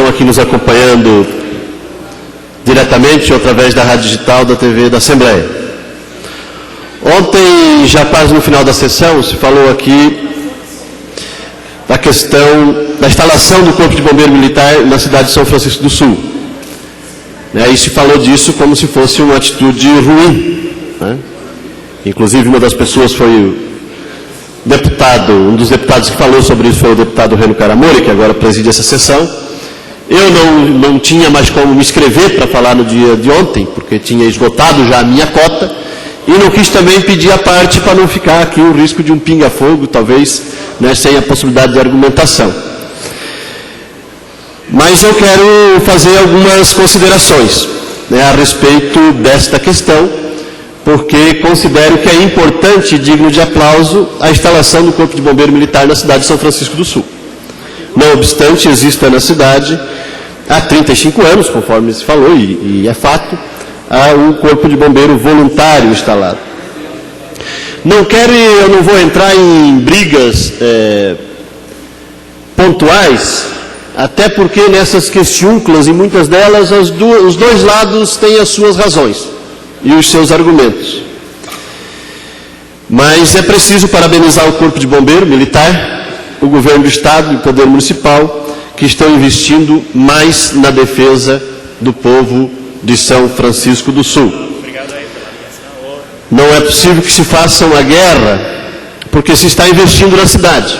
estão aqui nos acompanhando diretamente ou através da rádio digital da TV da Assembleia. Ontem, já quase no final da sessão, se falou aqui da questão da instalação do Corpo de Bombeiro Militar na cidade de São Francisco do Sul. E se falou disso como se fosse uma atitude ruim. Inclusive, uma das pessoas foi o deputado, um dos deputados que falou sobre isso foi o deputado Reno Caramori, que agora preside essa sessão. Eu não tinha mais como me inscrever para falar no dia de ontem, porque tinha esgotado já a minha cota, e não quis também pedir a parte para não ficar aqui o risco de um pinga-fogo, talvez, sem a possibilidade de argumentação. Mas eu quero fazer algumas considerações a respeito desta questão, porque considero que é importante e digno de aplauso a instalação do Corpo de Bombeiro Militar na cidade de São Francisco do Sul. Não obstante, existe na cidade, há 35 anos, conforme se falou, e é fato, há um Corpo de Bombeiro voluntário instalado. Eu não vou entrar em brigas pontuais, até porque nessas questiúnculas, em muitas delas, os dois lados têm as suas razões e os seus argumentos. Mas é preciso parabenizar o Corpo de Bombeiro Militar, o Governo do Estado e o Poder Municipal, que estão investindo mais na defesa do povo de São Francisco do Sul. Não é possível que se faça uma guerra porque se está investindo na cidade,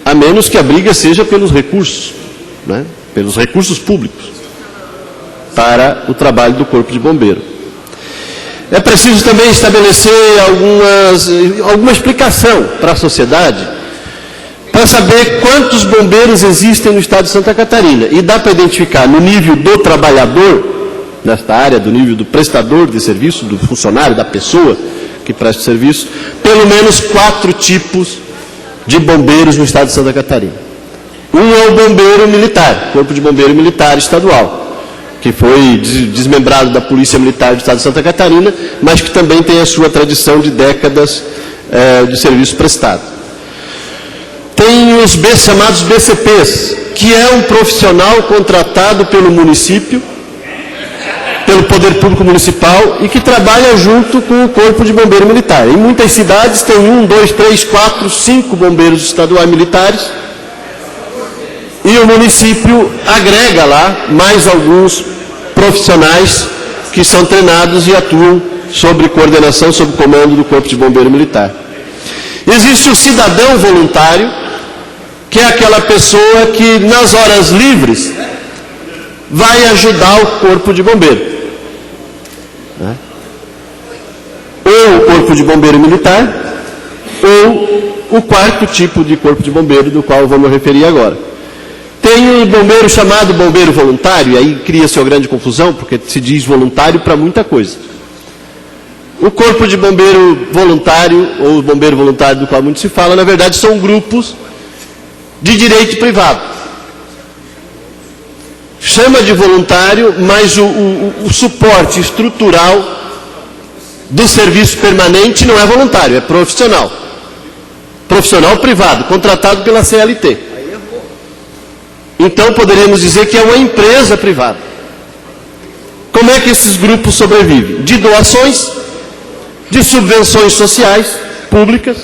a menos que a briga seja pelos recursos, pelos recursos públicos, para o trabalho do Corpo de Bombeiro. É preciso também estabelecer alguma explicação para a sociedade, para saber quantos bombeiros existem no estado de Santa Catarina. E dá para identificar no nível do trabalhador, nesta área, do nível do prestador de serviço, do funcionário, da pessoa que presta o serviço, pelo menos 4 tipos de bombeiros no estado de Santa Catarina. Um é o bombeiro militar, Corpo de Bombeiro Militar Estadual, que foi desmembrado da Polícia Militar do estado de Santa Catarina, mas que também tem a sua tradição de décadas de serviço prestado. Tem os chamados BCPs, que é um profissional contratado pelo município, pelo Poder Público Municipal, e que trabalha junto com o Corpo de Bombeiro Militar. Em muitas cidades tem 1, 2, 3, 4, 5 bombeiros estaduais militares, e o município agrega lá mais alguns profissionais que são treinados e atuam sob coordenação, sob comando do Corpo de Bombeiro Militar. Existe o cidadão voluntário, que é aquela pessoa que nas horas livres vai ajudar o Corpo de Bombeiro. Ou o Corpo de Bombeiro Militar, ou o 4º tipo de Corpo de Bombeiro, do qual eu vou me referir agora. Tem um bombeiro chamado bombeiro voluntário, e aí cria-se uma grande confusão, porque se diz voluntário para muita coisa. O Corpo de Bombeiro Voluntário, ou o bombeiro voluntário do qual muito se fala, na verdade são grupos de direito privado. Chama de voluntário, mas o suporte estrutural do serviço permanente não é voluntário, é profissional. Profissional privado, contratado pela CLT. Então poderíamos dizer que é uma empresa privada. Como é que esses grupos sobrevivem? De doações, de subvenções sociais, públicas,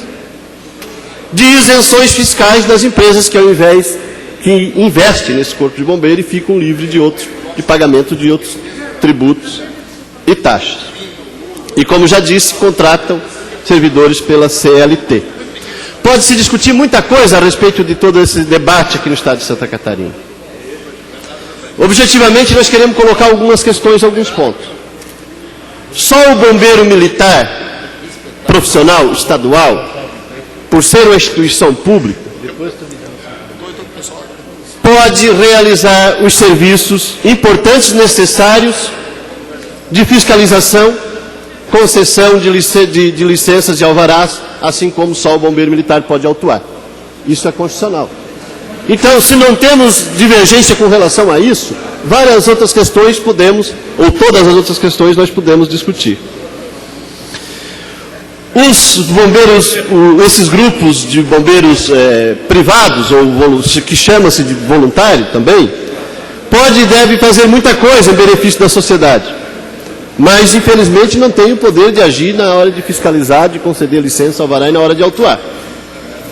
de isenções fiscais das empresas que, ao invés que investem nesse Corpo de Bombeiro e ficam livres de pagamento de outros tributos e taxas. E, como já disse, contratam servidores pela CLT. Pode-se discutir muita coisa a respeito de todo esse debate aqui no estado de Santa Catarina. Objetivamente, nós queremos colocar algumas questões, alguns pontos. Só o bombeiro militar profissional estadual, por ser uma instituição pública, pode realizar os serviços importantes necessários de fiscalização, concessão de licenças e alvarás, assim como só o bombeiro militar pode atuar. Isso é constitucional. Então, se não temos divergência com relação a isso, várias outras questões podemos, ou todas as outras questões nós podemos discutir. Os bombeiros, esses grupos de bombeiros privados, ou que chama-se de voluntário também, pode e deve fazer muita coisa em benefício da sociedade, mas infelizmente não tem o poder de agir na hora de fiscalizar, de conceder licença, alvará e na hora de autuar.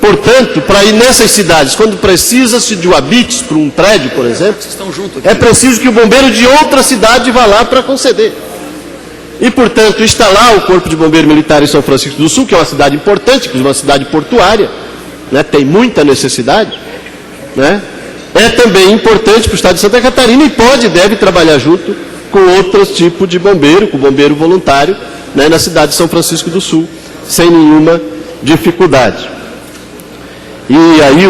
Portanto, para ir nessas cidades, quando precisa-se de um habites para um prédio, por exemplo, é preciso que o bombeiro de outra cidade vá lá para conceder. E, portanto, instalar o Corpo de Bombeiro Militar em São Francisco do Sul, que é uma cidade importante, inclusive uma cidade portuária, né, tem muita necessidade, né, é também importante para o Estado de Santa Catarina e pode e deve trabalhar junto com outros tipos de bombeiro, com bombeiro voluntário, né, na cidade de São Francisco do Sul, sem nenhuma dificuldade. E aí,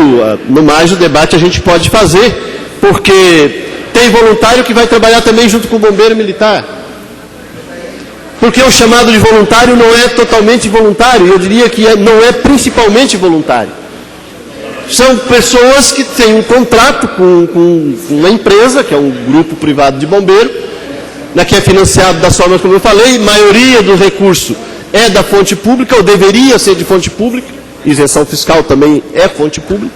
no mais, o debate a gente pode fazer, porque tem voluntário que vai trabalhar também junto com o bombeiro militar. Porque o chamado de voluntário não é totalmente voluntário, eu diria que não é principalmente voluntário. São pessoas que têm um contrato com uma empresa, que é um grupo privado de bombeiro, que é financiado das formas como eu falei, a maioria do recurso é da fonte pública, ou deveria ser de fonte pública, isenção fiscal também é fonte pública.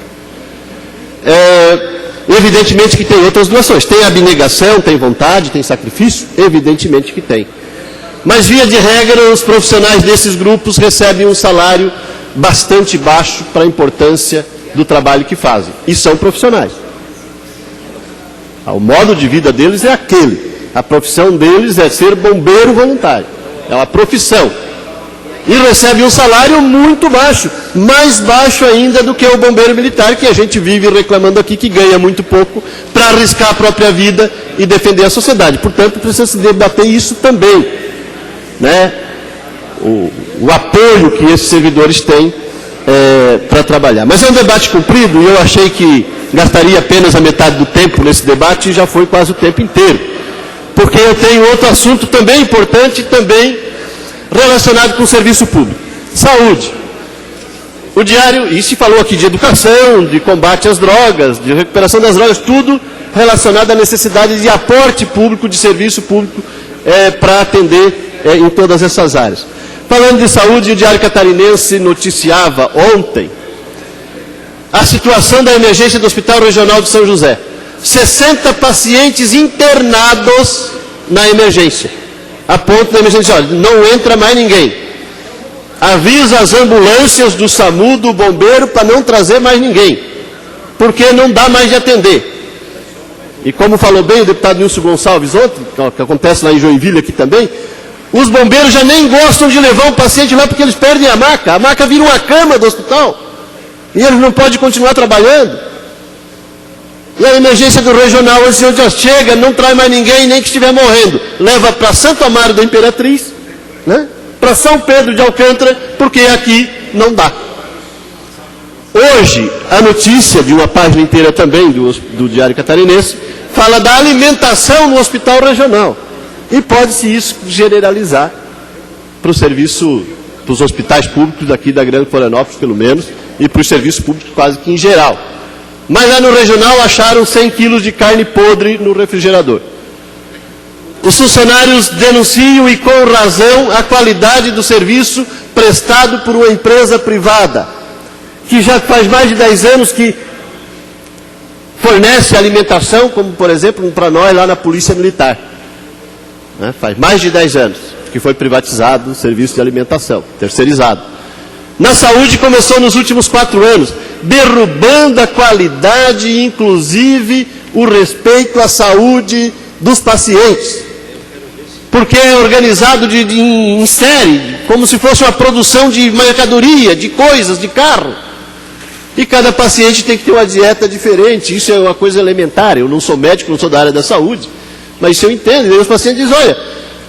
Evidentemente que tem outras doações, tem abnegação, tem vontade, tem sacrifício, evidentemente que tem. Mas, via de regra, os profissionais desses grupos recebem um salário bastante baixo para a importância do trabalho que fazem. E são profissionais. O modo de vida deles é aquele. A profissão deles é ser bombeiro voluntário. É uma profissão. E recebem um salário muito baixo. Mais baixo ainda do que o bombeiro militar, que a gente vive reclamando aqui que ganha muito pouco para arriscar a própria vida e defender a sociedade. Portanto, precisa se debater isso também. Né, o apoio que esses servidores têm para trabalhar. Mas é um debate comprido e eu achei que gastaria apenas a metade do tempo nesse debate e já foi quase o tempo inteiro. Porque eu tenho outro assunto também importante, também relacionado com o serviço público. Saúde. O diário, e se falou aqui de educação, de combate às drogas, de recuperação das drogas, tudo relacionado à necessidade de aporte público, de serviço público para atender em todas essas áreas. Falando de saúde, o Diário Catarinense noticiava ontem a situação da emergência do Hospital Regional de São José. 60 pacientes internados na emergência. A ponto da emergência, olha, não entra mais ninguém. Avisa as ambulâncias do SAMU, do bombeiro, para não trazer mais ninguém. Porque não dá mais de atender. E como falou bem o deputado Nilson Gonçalves ontem, que acontece lá em Joinville aqui também, os bombeiros já nem gostam de levar um paciente lá porque eles perdem a maca. A maca vira uma cama do hospital. E eles não podem continuar trabalhando. E a emergência do regional, o senhor já chega, não traz mais ninguém, nem que estiver morrendo. Leva para Santo Amaro da Imperatriz, né? Para São Pedro de Alcântara, porque aqui não dá. Hoje, a notícia de uma página inteira também do Diário Catarinense fala da alimentação no hospital regional. E pode-se isso generalizar para o serviço, para os hospitais públicos aqui da Grande Florianópolis, pelo menos, e para os serviços públicos quase que em geral. Mas lá no regional acharam 100 quilos de carne podre no refrigerador. Os funcionários denunciam, e com razão, a qualidade do serviço prestado por uma empresa privada, que já faz mais de 10 anos que fornece alimentação, como, por exemplo, para nós lá na Polícia Militar. Faz mais de 10 anos que foi privatizado o serviço de alimentação, terceirizado. Na saúde começou nos últimos 4 anos, derrubando a qualidade e inclusive o respeito à saúde dos pacientes. Porque é organizado em série, como se fosse uma produção de mercadoria, de coisas, de carro. E cada paciente tem que ter uma dieta diferente, isso é uma coisa elementar. Eu não sou médico, não sou da área da saúde. Mas isso eu entendo. E os pacientes dizem, olha,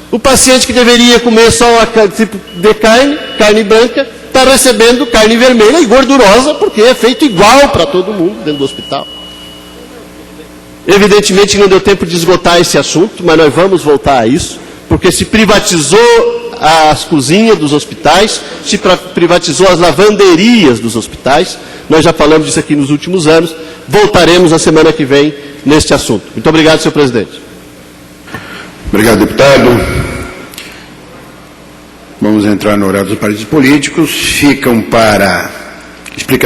o paciente que deveria comer só um tipo de carne branca, está recebendo carne vermelha e gordurosa, porque é feito igual para todo mundo dentro do hospital. Evidentemente não deu tempo de esgotar esse assunto, mas nós vamos voltar a isso, porque se privatizou as cozinhas dos hospitais, se privatizou as lavanderias dos hospitais, nós já falamos disso aqui nos últimos anos, voltaremos na semana que vem neste assunto. Muito obrigado, senhor presidente. Obrigado, deputado. Vamos entrar no horário dos partidos políticos. Ficam para explicação.